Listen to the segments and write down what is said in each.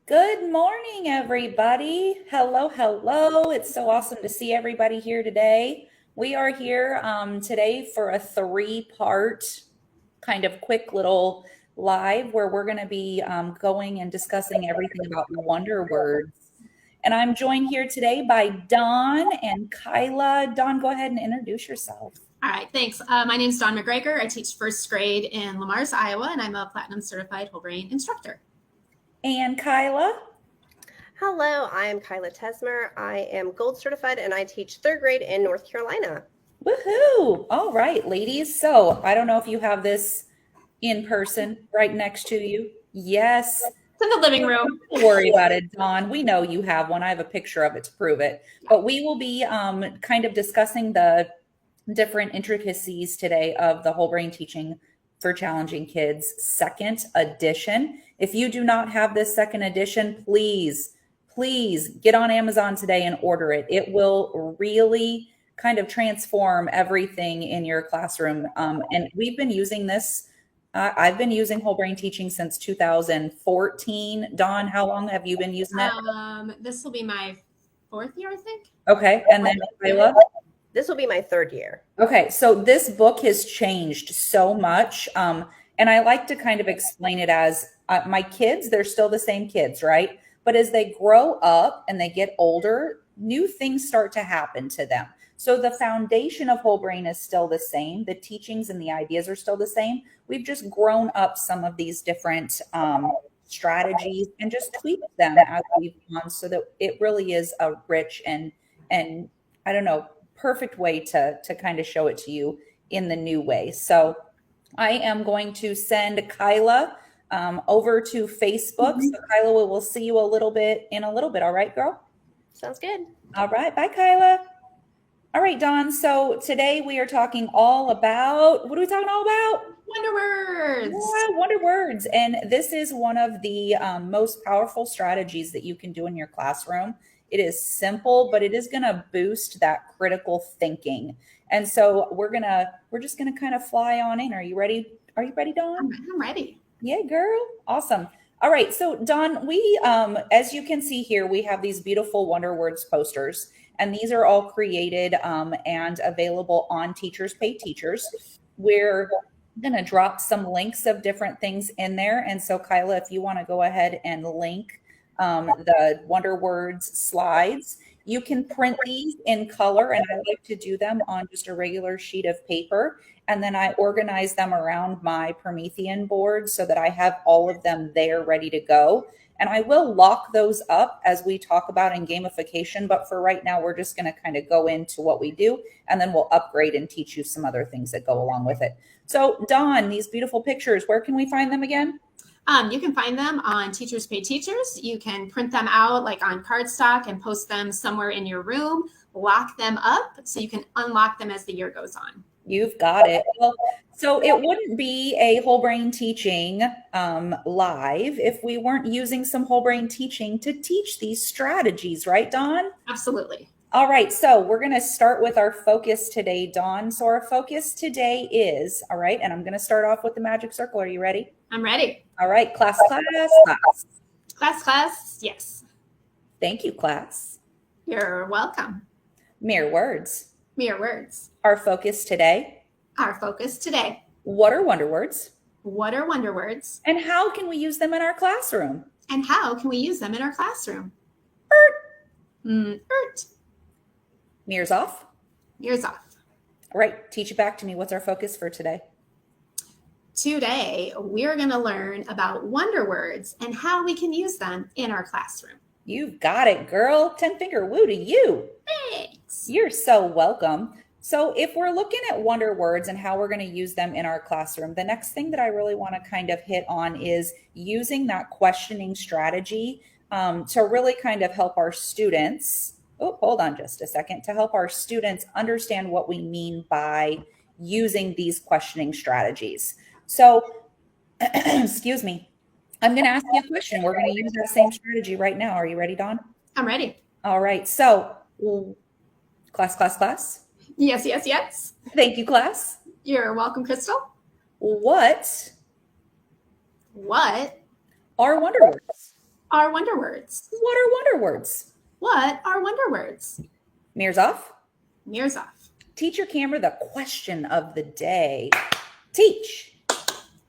Good morning, everybody. Hello, hello. It's so awesome to see everybody here today. We are here today for a three-part kind of quick little live where we're going to be going and discussing everything about the wonder words. And I'm joined here today by Dawn and Kyla. Dawn, go ahead and introduce yourself. All right, thanks. My name is Dawn McGregor. I teach first grade in Lamars, Iowa, and I'm a platinum certified whole brain instructor. And Kyla. Hello, I am Kyla Tesmer. I am gold certified and I teach third grade in North Carolina. Woohoo! All right, ladies. So I don't know if you have this in person right next to you. Yes. It's in the living room. Don't worry about it, Dawn. We know you have one. I have a picture of it to prove it. But we will be kind of discussing the different intricacies today of the whole brain teaching for challenging kids second edition. If you do not have this second edition, please get on Amazon today and order it. It will really kind of transform everything in your classroom. And we've been using this. I've been using whole brain teaching since 2014. Dawn, how long have you been using it? This will be my fourth year, I think. Okay. And then Kyla? This will be my third year. Okay. So this book has changed so much. And I like to kind of explain it as my kids, they're still the same kids, right? But as they grow up and they get older, new things start to happen to them. So the foundation of whole brain is still the same. The teachings and the ideas are still the same. We've just grown up some of these different strategies and just tweaked them as we've gone so that it really is a rich and I don't know, perfect way to kind of show it to you in the new way. So I am going to send Kyla over to Facebook. So Kyla, we'll see you in a little bit. All right, girl? Sounds good. All right. Bye, Kyla. All right, Dawn. So today we are talking all about, what are we talking all about? Wonder words. Yeah, wonder words. And this is one of the most powerful strategies that you can do in your classroom. It is simple, but it is going to boost that critical thinking. And so we're just going to kind of fly on in. Are you ready? Are you ready, Dawn? I'm ready. Yeah, girl. Awesome. All right. So Dawn, we, as you can see here, we have these beautiful Wonder Words posters, and these are all created and available on Teachers Pay Teachers. We're going to drop some links of different things in there. And so Kyla, if you want to go ahead and link the Wonder Words slides, you can print these in color, and I like to do them on just a regular sheet of paper. And then I organize them around my Promethean board so that I have all of them there ready to go. And I will lock those up as we talk about in gamification. But for right now, we're just going to kind of go into what we do, and then we'll upgrade and teach you some other things that go along with it. So Dawn, these beautiful pictures, where can we find them again? You can find them on Teachers Pay Teachers. You can print them out like on cardstock and post them somewhere in your room, lock them up so you can unlock them as the year goes on. You've got it. Well, so it wouldn't be a whole brain teaching live if we weren't using some whole brain teaching to teach these strategies, right, Dawn? Absolutely. All right, so we're going to start with our focus today, Dawn. So our focus today is, all right, and I'm going to start off with the magic circle. Are you ready? I'm ready. All right, class. Class, yes. Thank you, class. You're welcome. Mere words. Mere words. Our focus today. Our focus today. What are wonder words? What are wonder words? And how can we use them in our classroom? And how can we use them in our classroom? Ert. Mirrors off. Mirrors off. All right, teach it back to me. What's our focus for today? Today, we're going to learn about wonder words and how we can use them in our classroom. You've got it, girl. 10-finger woo to you. Thanks. You're so welcome. So if we're looking at wonder words and how we're going to use them in our classroom, the next thing that I really want to kind of hit on is using that questioning strategy to really kind of help our students. Oh, hold on just a second. To help our students understand what we mean by using these questioning strategies. So, excuse me. I'm going to ask you a question. We're going to use that same strategy right now. Are you ready, Dawn? I'm ready. All right. So, class. Yes. Thank you, class. You're welcome, Krystal. What are wonder words? are wonder words? What are wonder words? What are wonder words? Mirrors off. Mirrors off. Teach your camera the question of the day. Teach.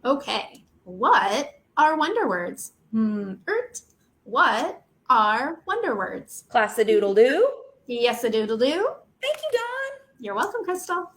Okay. What are wonder words? What are wonder words? Class-a-doodle-doo. Yes, a doodle do. Thank you, Dawn. You're welcome, Krystal.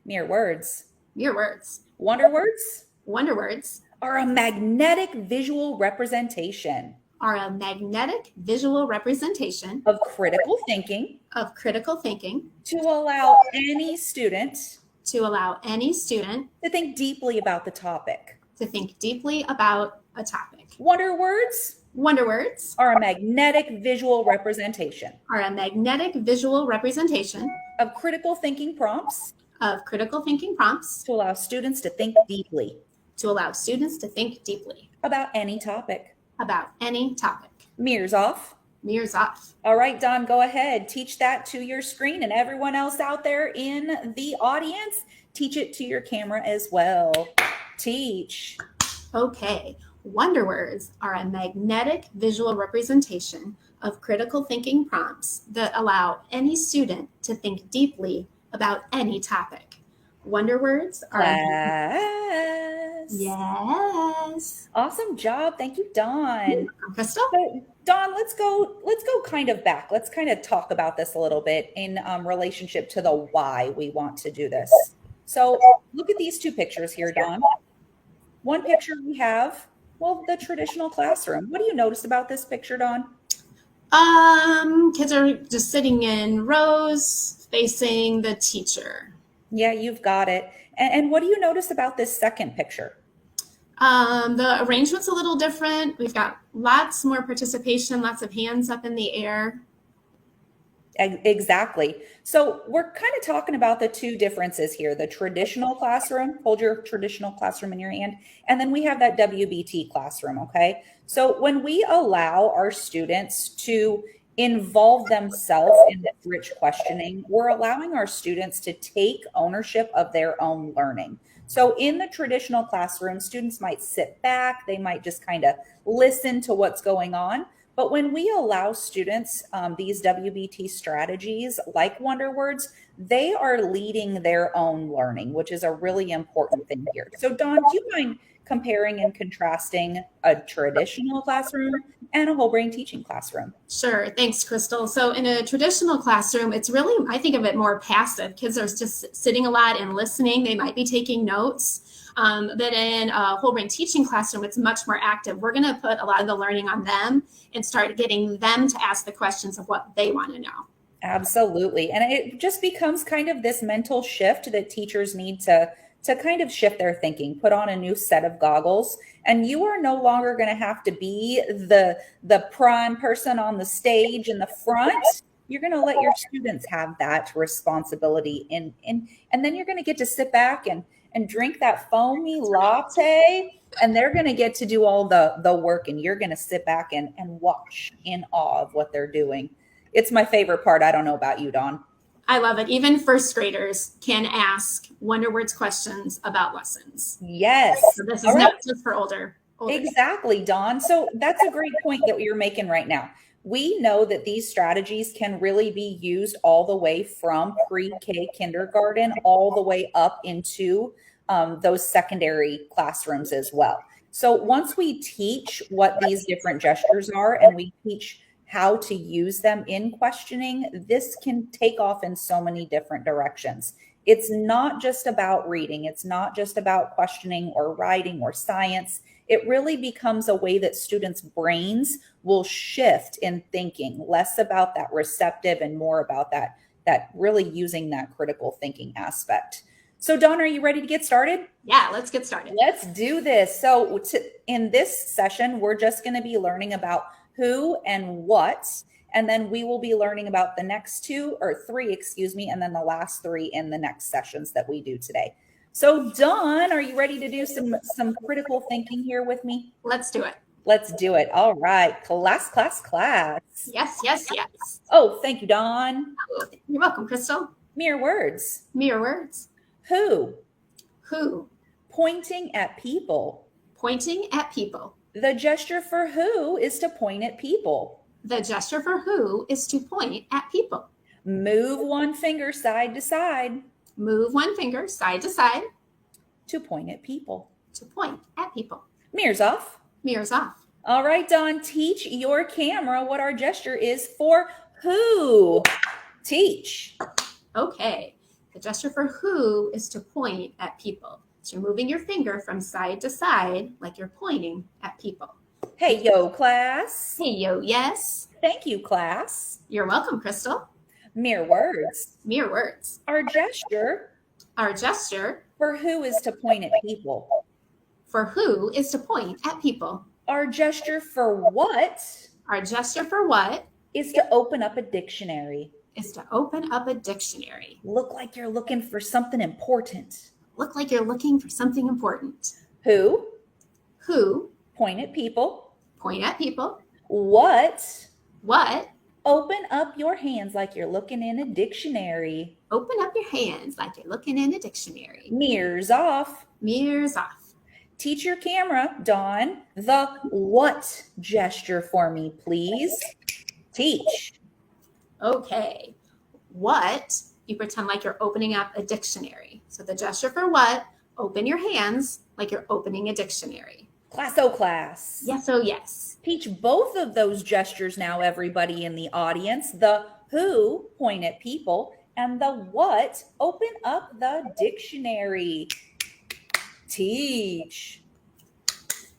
Mirror words. Mirror words. Wonder words Wonder words are a magnetic visual representation are a magnetic visual representation of critical thinking of critical thinking to allow any student to allow any student to think deeply about the topic. to think deeply about a topic. Wonder words Wonder words are a magnetic visual representation are a magnetic visual representation of critical thinking prompts of critical thinking prompts to allow students to think deeply to allow students to think deeply about any topic. about any topic. Mirrors off. Mirrors off. All right, Don, go ahead. Teach that to your screen, and everyone else out there in the audience, teach it to your camera as well. Teach. Okay. Wonder words are a magnetic visual representation of critical thinking prompts that allow any student to think deeply about any topic. Wonder words are Class. Yes. Awesome job. Thank you, Dawn. Krystal? So, Dawn, let's go kind of back. Let's kind of talk about this a little bit in relationship to the why we want to do this. So look at these two pictures here, Dawn. One picture we have, well, the traditional classroom. What do you notice about this picture, Dawn? Kids are just sitting in rows facing the teacher. Yeah, you've got it. And what do you notice about this second picture? The arrangement's a little different. We've got lots more participation, lots of hands up in the air. Exactly. So we're kind of talking about the two differences here, the traditional classroom, hold your traditional classroom in your hand, and then we have that WBT classroom, okay? So when we allow our students to involve themselves in this rich questioning, we're allowing our students to take ownership of their own learning. So in the traditional classroom, students might sit back, they might just kind of listen to what's going on. But when we allow students these WBT strategies like Wonder Words, they are leading their own learning, which is a really important thing here. So Dawn, do you mind comparing and contrasting a traditional classroom and a whole brain teaching classroom? Sure. Thanks, Krystal. So in a traditional classroom, it's really, I think of it more passive. Kids are just sitting a lot and listening. They might be taking notes. But in a whole brain teaching classroom, it's much more active. We're going to put a lot of the learning on them and start getting them to ask the questions of what they want to know. Absolutely. And it just becomes kind of this mental shift that teachers need to kind of shift their thinking, put on a new set of goggles. And you are no longer going to have to be the prime person on the stage in the front. You're going to let your students have that responsibility. And then you're going to get to sit back and drink that foamy latte, and they're going to get to do all the work, and you're going to sit back and watch in awe of what they're doing. It's my favorite part. I don't know about you, Dawn. I love it. Even first graders can ask Wonder Words questions about lessons. Yes. So this is All not right. just for older. Exactly, Dawn. So that's a great point that you're making right now. We know that these strategies can really be used all the way from pre-K kindergarten all the way up into those secondary classrooms as well. So once we teach what these different gestures are and we teach how to use them in questioning, this can take off in so many different directions. It's not just about reading. It's not just about questioning or writing or science. It really becomes a way that students' brains will shift in thinking, less about that receptive and more about that really using that critical thinking aspect. So Dawn, are you ready to get started? Yeah, let's get started. Let's do this. So in this session, we're just going to be learning about who and what, and then we will be learning about the next three, and then the last three in the next sessions that we do today. So Dawn, are you ready to do some critical thinking here with me? Let's do it. Let's do it. All right. Class. Yes, yes, yes. Oh, thank you, Dawn. You're welcome, Krystal. Mere words. Mirror words. Who? Who? Pointing at people. Pointing at people. The gesture for who is to point at people. The gesture for who is to point at people. Move one finger side to side. Move one finger side to side. To point at people. To point at people. Mirrors off. Mirrors off. All right, Dawn, teach your camera what our gesture is for who. Teach. Okay. The gesture for who is to point at people. So you're moving your finger from side to side like you're pointing at people. Hey, yo, class. Hey, yo, yes. Thank you, class. You're welcome, Krystal. Mere words. Mere words. Our gesture Our gesture for who is to point at people. for who is to point at people. Our gesture for what Our gesture for what is to open up a dictionary. is to open up a dictionary. Look like you're looking for something important. Look like you're looking for something important. Who, Who, point at people. point at people. What, What, open up your hands like you're looking in a dictionary. open up your hands like you're looking in a dictionary. Mirrors off. Mirrors off. Teach your camera, Dawn, the what gesture for me, please. Teach. Okay. What, you pretend like you're opening up a dictionary. So the gesture for what, open your hands like you're opening a dictionary. Class, oh class. Yes, oh yes. Teach both of those gestures now, everybody in the audience. The who, point at people, and the what, open up the dictionary. Teach.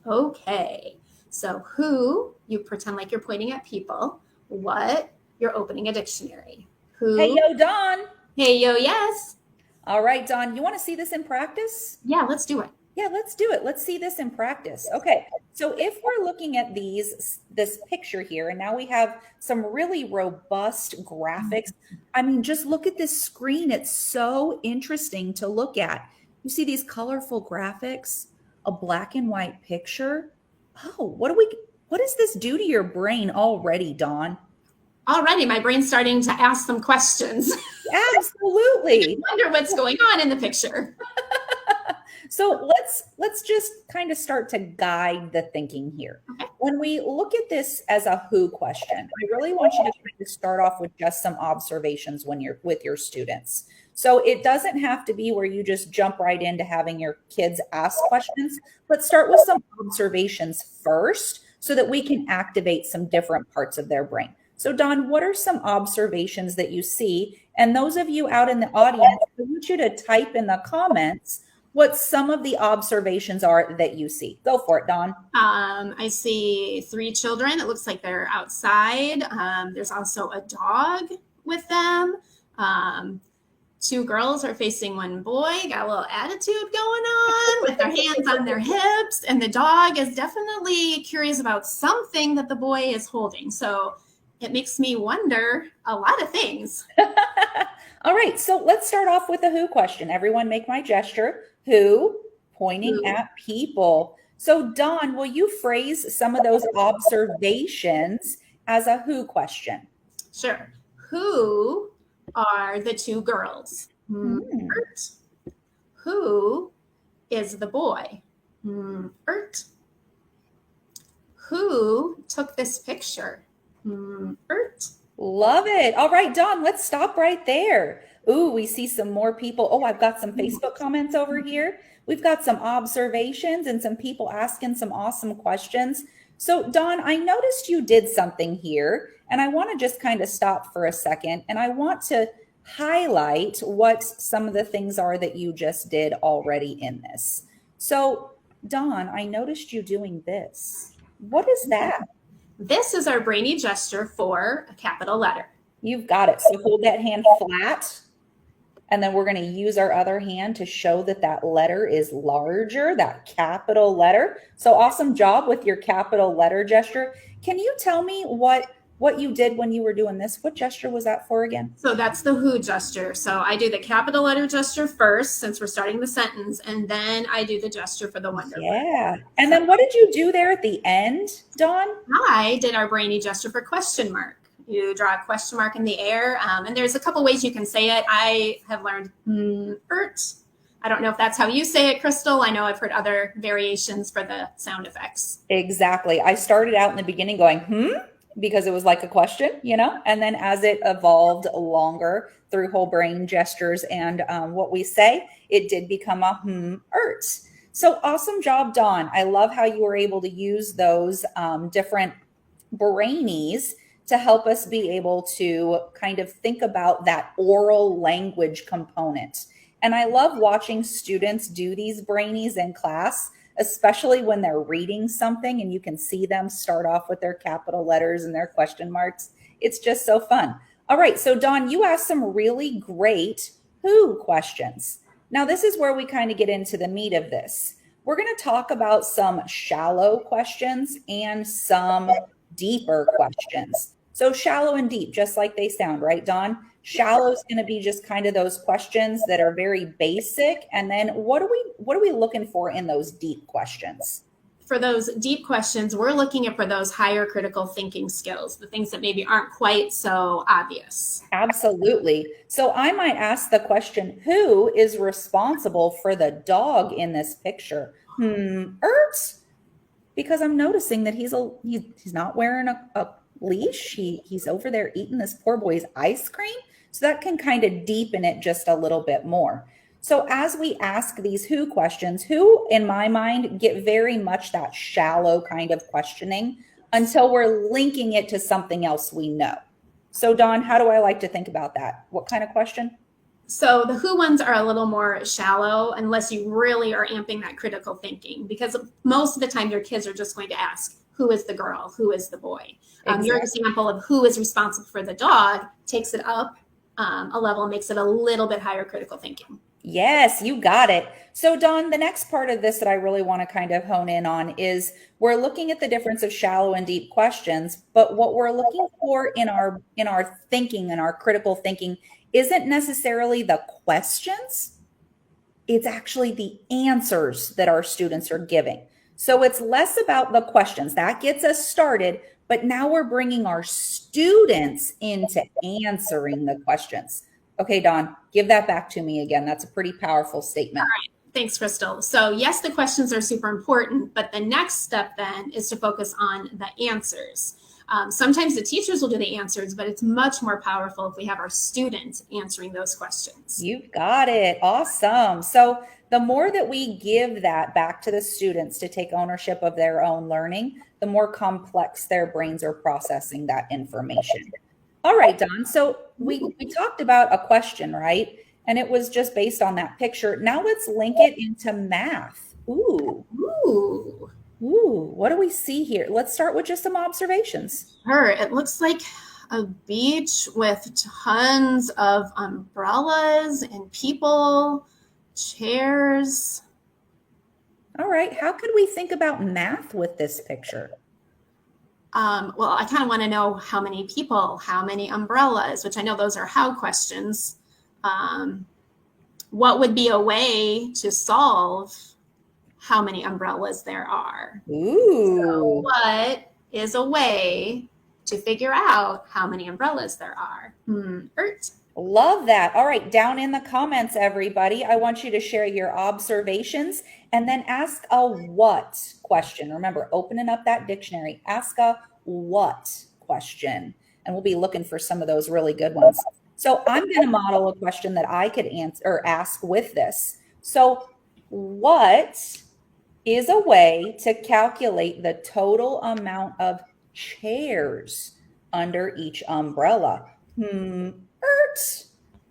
Okay. So who, you pretend like you're pointing at people. What, you're opening a dictionary. Who, Hey, yo, Dawn. hey, yo, yes. All right, Dawn, you want to see this in practice? Yeah, let's do it. Yeah, let's do it. Let's see this in practice. Okay, so if we're looking at this picture here, and now we have some really robust graphics. I mean, just look at this screen. It's so interesting to look at. You see these colorful graphics, a black and white picture. Oh, what does this do to your brain already, Dawn? Already, my brain's starting to ask some questions. Absolutely. I wonder what's going on in the picture. So let's just kind of start to guide the thinking here. Okay. When we look at this as a who question, I really want you to kind of start off with just some observations when you're with your students. So it doesn't have to be where you just jump right into having your kids ask questions, but start with some observations first so that we can activate some different parts of their brain. So Dawn, what are some observations that you see? And those of you out in the audience, I want you to type in the comments what some of the observations are that you see. Go for it, Dawn. I see 3 children. It looks like they're outside. There's also a dog with them. 2 girls are facing one boy, got a little attitude going on with their hands on their hips. And the dog is definitely curious about something that the boy is holding. So it makes me wonder a lot of things. All right, so let's start off with the who question. Everyone make my gesture. Who, pointing Who. at people. So Dawn, will you phrase some of those observations as a who question? Sure. Who are the 2 girls? Ert. Who is the boy? Ert. Who took this picture? Ert. Love it. All right, Dawn, let's stop right there. Ooh, we see some more people. Oh, I've got some Facebook comments over here. We've got some observations and some people asking some awesome questions. So Dawn, I noticed you did something here, and I want to just kind of stop for a second, and I want to highlight what some of the things are that you just did already in this. So Dawn, I noticed you doing this. What is that? This is our brainy gesture for a capital letter. You've got it. So hold that hand flat. And then we're going to use our other hand to show that that letter is larger, that capital letter. So awesome job with your capital letter gesture. Can you tell me what you did when you were doing this? What gesture was that for again? So that's the who gesture. So I do the capital letter gesture first, since we're starting the sentence, and then I do the gesture for the wonder word. Yeah. And then what did you do there at the end, Dawn? I did our brainy gesture for question mark. You draw a question mark in the air, and there's a couple ways you can say it. I have learned ert. I don't know if that's how you say it, Krystal. I know I've heard other variations for the sound effects. Exactly. I started out in the beginning going, because it was like a question, and then as it evolved longer through whole brain gestures and what we say, it did become a ert. So awesome job, Dawn. I love how you were able to use those different brainies to help us be able to kind of think about that oral language component. And I love watching students do these brainies in class, especially when they're reading something and you can see them start off with their capital letters and their question marks. It's just so fun. All right, so Dawn, you asked some really great who questions. Now, this is where we kind of get into the meat of this. We're going to talk about some shallow questions and some deeper questions. So shallow and deep, just like they sound, right, Dawn? Shallow is going to be just kind of those questions that are very basic. And then what are we looking for in those deep questions? For those deep questions, we're looking for those higher critical thinking skills, the things that maybe aren't quite so obvious. Absolutely. So I might ask the question, who is responsible for the dog in this picture? Ert? Because I'm noticing that he's not wearing a leash. He's over there eating this poor boy's ice cream. So that can kind of deepen it just a little bit more. So as we ask these who questions, who in my mind get very much that shallow kind of questioning until we're linking it to something else we know. So Dawn, how do I like to think about that? What kind of question? So the who ones are a little more shallow unless you really are amping that critical thinking, because most of the time your kids are just going to ask, who is the girl? Who is the boy? Exactly. Your example of who is responsible for the dog takes it up a level and makes it a little bit higher critical thinking. Yes, you got it. So Dawn, the next part of this that I really want to kind of hone in on is we're looking at the difference of shallow and deep questions, but what we're looking for in our thinking and our critical thinking isn't necessarily the questions. It's actually the answers that our students are giving. So it's less about the questions. That gets us started, but now we're bringing our students into answering the questions. Okay, Dawn, give that back to me again. That's a pretty powerful statement. All right. Thanks, Krystal. So yes, the questions are super important, but the next step then is to focus on the answers. Sometimes the teachers will do the answers, but it's much more powerful if we have our students answering those questions. You've got it. Awesome. So the more that we give that back to the students to take ownership of their own learning, the more complex their brains are processing that information. All right, Dawn. So we talked about a question, right? And it was just based on that picture. Now let's link it into math. Ooh. What do we see here? Let's start with just some observations. Sure. It looks like a beach with tons of umbrellas and people, chairs. All right. How could we think about math with this picture? Well, I kind of want to know how many people, how many umbrellas, which I know those are how questions. What would be a way to solve how many umbrellas there are? Ooh. So what is a way to figure out how many umbrellas there are? Ert. Love that. All right, down in the comments, everybody, I want you to share your observations and then ask a what question. Remember, opening up that dictionary, ask a what question, and we'll be looking for some of those really good ones. So I'm going to model a question that I could answer or ask with this. So what is a way to calculate the total amount of chairs under each umbrella?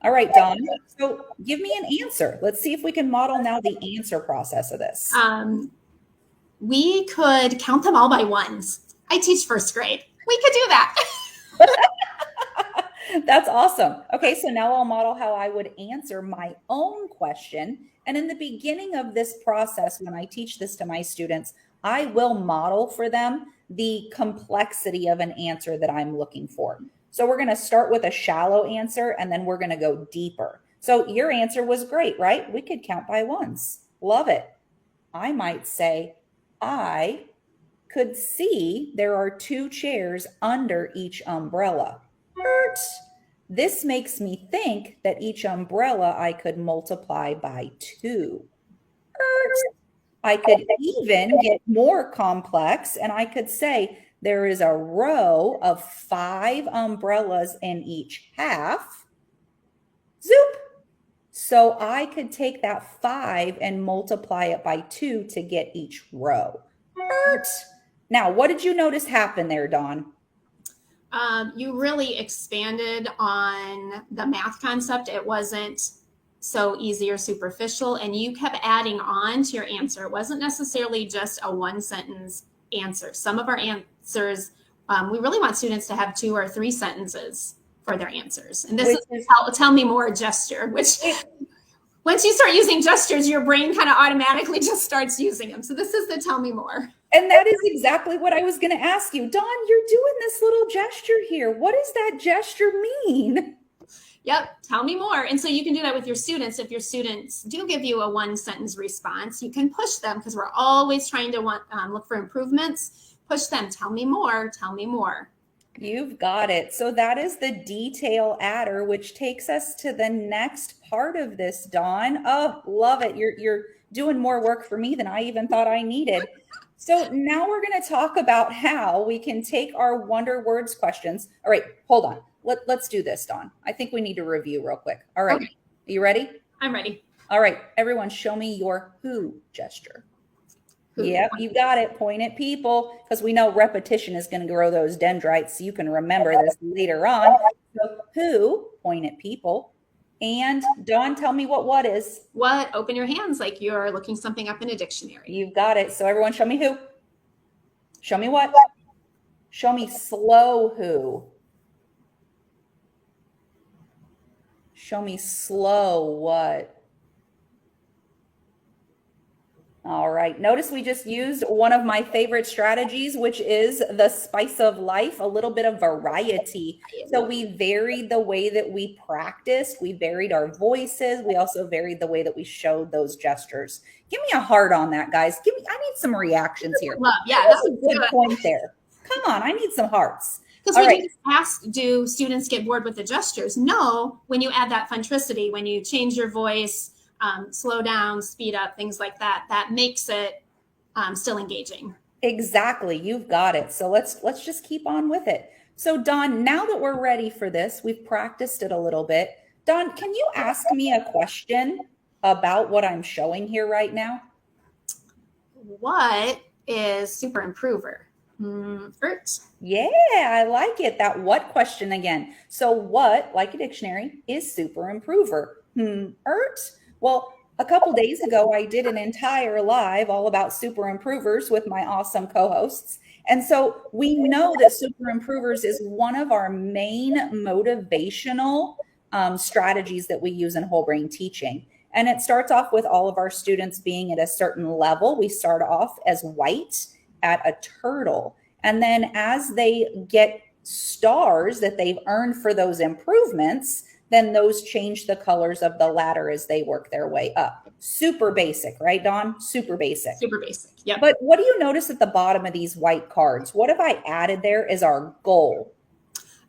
All right, Dawn. So give me an answer. Let's see if we can model now the answer process of this. We could count them all by ones. I teach first grade. We could do that. That's awesome. Okay, so now I'll model how I would answer my own question. And in the beginning of this process, when I teach this to my students, I will model for them the complexity of an answer that I'm looking for. So we're going to start with a shallow answer, and then we're going to go deeper. So your answer was great, right? We could count by ones. Love it. I might say, I could see there are 2 chairs under each umbrella. This makes me think that each umbrella I could multiply by 2. I could even get more complex and I could say there is a row of 5 umbrellas in each half. Zoop. So I could take that 5 and multiply it by 2 to get each row. Now, what did you notice happen there, Dawn? You really expanded on the math concept. It wasn't so easy or superficial, and you kept adding on to your answer. It wasn't necessarily just a one sentence answer. Some of our answers, we really want students to have 2 or 3 sentences for their answers. And this is tell me more gesture, which once you start using gestures, your brain kind of automatically just starts using them. So this is the tell me more. And that is exactly what I was going to ask you. Dawn, you're doing this little gesture here. What does that gesture mean? Yep, tell me more. And so you can do that with your students. If your students do give you a one sentence response, you can push them, because we're always trying to look for improvements. Push them, tell me more, tell me more. You've got it. So that is the detail adder, which takes us to the next part of this, Dawn. Oh, love it. You're doing more work for me than I even thought I needed. So now we're going to talk about how we can take our Wonder Words questions. All right, hold on. Let's do this, Dawn. I think we need to review real quick. All right. Okay. Are you ready? I'm ready. All right. Everyone, show me your who gesture. Who? Yep, you got it. Point at people, because we know repetition is going to grow those dendrites, so you can remember this later on. So who, point at people. And Dawn, tell me what is. What? Open your hands like you're looking something up in a dictionary. You've got it. So everyone, show me who. Show me what. Show me slow who. Show me slow what. All right. Notice we just used one of my favorite strategies, which is the spice of life, a little bit of variety. So we varied the way that we practiced. We varied our voices. We also varied the way that we showed those gestures. Give me a heart on that, guys. I need some reactions here. Love. Yeah, that's a good point there. Come on. I need some hearts. Because we just asked, do students get bored with the gestures? No, when you add that funtricity, when you change your voice, slow down, speed up, things like that, that makes it still engaging. Exactly. You've got it. So let's just keep on with it. So Dawn, now that we're ready for this, we've practiced it a little bit. Dawn, can you ask me a question about what I'm showing here right now? What is super improver? Yeah, I like it. That what question again. So what, like a dictionary, is super improver? Well, a couple days ago, I did an entire live all about super improvers with my awesome co-hosts. And so we know that super improvers is one of our main motivational strategies that we use in whole brain teaching. And it starts off with all of our students being at a certain level. We start off as white at a turtle. And then as they get stars that they've earned for those improvements, then those change the colors of the ladder as they work their way up. Super basic, right, Dawn? Super basic. Super basic, yeah. But what do you notice at the bottom of these white cards? What have I added there as our goal?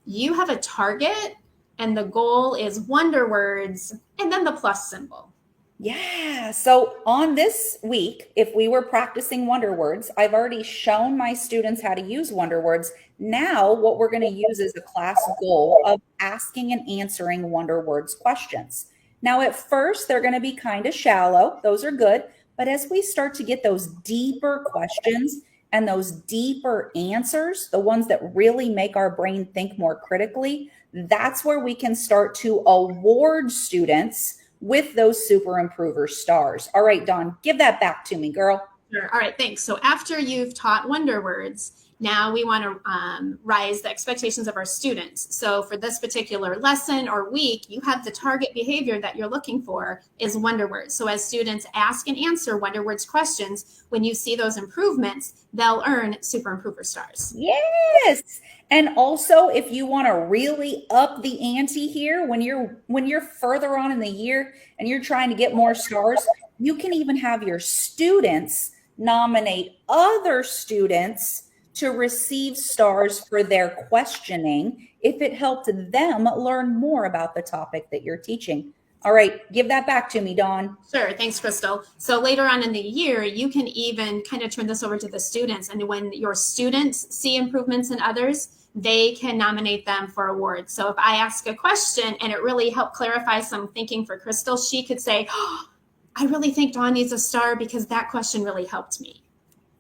You have a target, and the goal is Wonder Words, and then the plus symbol. Yeah. So on this week, if we were practicing Wonder Words, I've already shown my students how to use Wonder Words. Now what we're going to use is a class goal of asking and answering Wonder Words questions. Now at first, they're going to be kind of shallow. Those are good. But as we start to get those deeper questions and those deeper answers, the ones that really make our brain think more critically, that's where we can start to award students with those super improver stars. All right, Dawn, give that back to me, girl. Sure. All right, thanks. So after you've taught Wonder Words, now we want to rise the expectations of our students. So for this particular lesson or week, you have the target behavior that you're looking for is Wonder Words. So as students ask and answer Wonder Words questions, when you see those improvements, they'll earn super improver stars. Yes. And also, if you want to really up the ante here, when you're further on in the year and you're trying to get more stars, you can even have your students nominate other students to receive stars for their questioning if it helped them learn more about the topic that you're teaching. All right, give that back to me, Dawn. Sure. Thanks, Krystal. So later on in the year, you can even kind of turn this over to the students. And when your students see improvements in others, they can nominate them for awards. So if I ask a question and it really helped clarify some thinking for Krystal, she could say, oh, I really think Dawn needs a star because that question really helped me.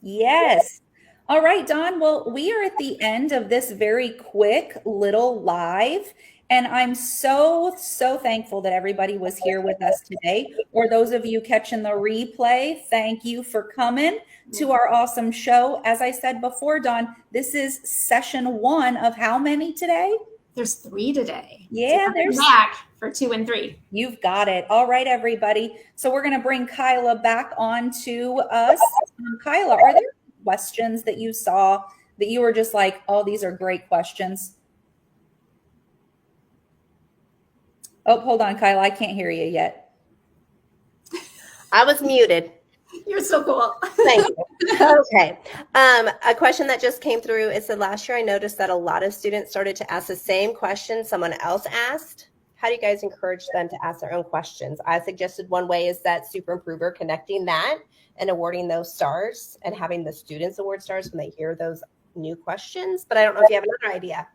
Yes. All right, Dawn. Well, we are at the end of this very quick little live. And I'm so thankful that everybody was here with us today. Or those of you catching the replay, thank you for coming to our awesome show. As I said before, Dawn, this is session 1 of how many today? There's 3 today. Yeah, so there's back for 2 and 3. You've got it. All right, everybody. So we're going to bring Kyla back on to us. Kyla, are there questions that you saw that you were just like, oh, these are great questions? Oh, hold on, Kyla. I can't hear you yet. I was muted. You're so cool. Thank you. Okay. A question that just came through. It said, last year I noticed that a lot of students started to ask the same question someone else asked. How do you guys encourage them to ask their own questions? I suggested one way is that super improver, connecting that and awarding those stars and having the students award stars when they hear those new questions. But I don't know if you have another idea.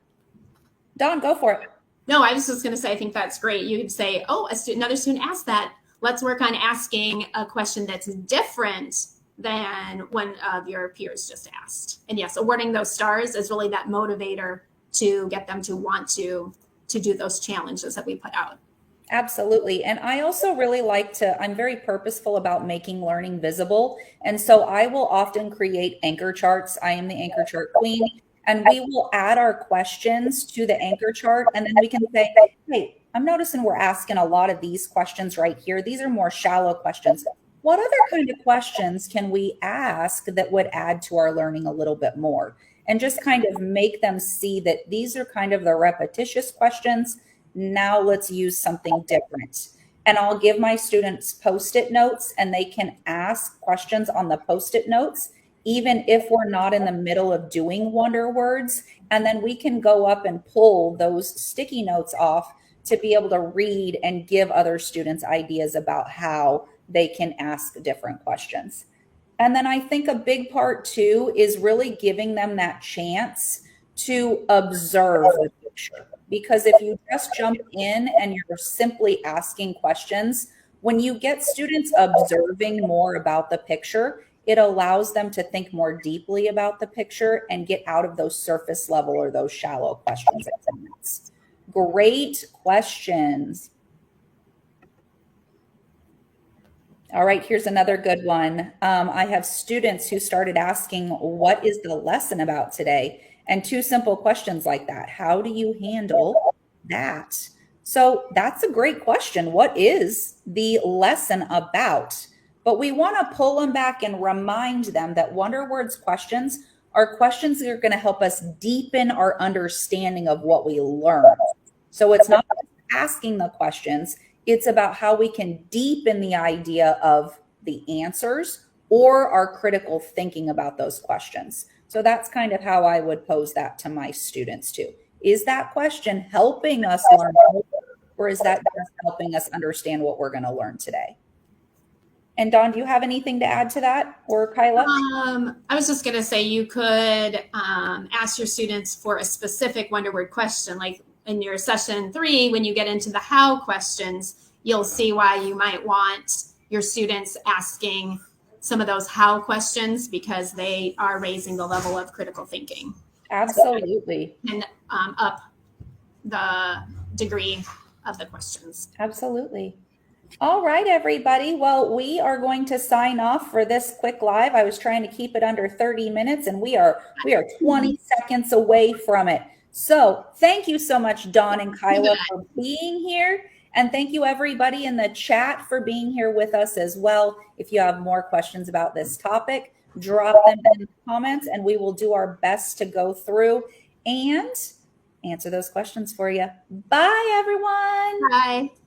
Dawn, go for it. No, I was just going to say, I think that's great. You could say, oh, another student asked that. Let's work on asking a question that's different than one of your peers just asked. And yes, awarding those stars is really that motivator to get them to want to do those challenges that we put out. Absolutely. And I also really I'm very purposeful about making learning visible. And so I will often create anchor charts. I am the anchor chart queen. And we will add our questions to the anchor chart. And then we can say, hey, I'm noticing we're asking a lot of these questions right here. These are more shallow questions. What other kind of questions can we ask that would add to our learning a little bit more? And just kind of make them see that these are kind of the repetitious questions. Now let's use something different. And I'll give my students Post-it notes and they can ask questions on the Post-it notes, even if we're not in the middle of doing wonder words. And then we can go up and pull those sticky notes off to be able to read and give other students ideas about how they can ask different questions. And then I think a big part too is really giving them that chance to observe the picture. Because if you just jump in and you're simply asking questions, when you get students observing more about the picture, it allows them to think more deeply about the picture and get out of those surface level or those shallow questions and comments. Great questions. All right, here's another good one. I have students who started asking, what is the lesson about today? And 2 simple questions like that. How do you handle that? So that's a great question. What is the lesson about? But we want to pull them back and remind them that Wonder Words questions are questions that are going to help us deepen our understanding of what we learn. So it's not asking the questions, it's about how we can deepen the idea of the answers or our critical thinking about those questions. So that's kind of how I would pose that to my students too. Is that question helping us learn more, or is that just helping us understand what we're going to learn today? And Dawn, do you have anything to add to that, or Kyla? I was just going to say you could ask your students for a specific wonder word question. Like in your session 3, when you get into the how questions, you'll see why you might want your students asking some of those how questions, because they are raising the level of critical thinking. Absolutely. And up the degree of the questions. Absolutely. All right, everybody. Well, we are going to sign off for this quick live. I was trying to keep it under 30 minutes and we are 20 seconds away from it. So thank you so much, Dawn and Kyla, for being here. And thank you everybody in the chat for being here with us as well. If you have more questions about this topic, drop them in the comments and we will do our best to go through and answer those questions for you. Bye, everyone. Bye.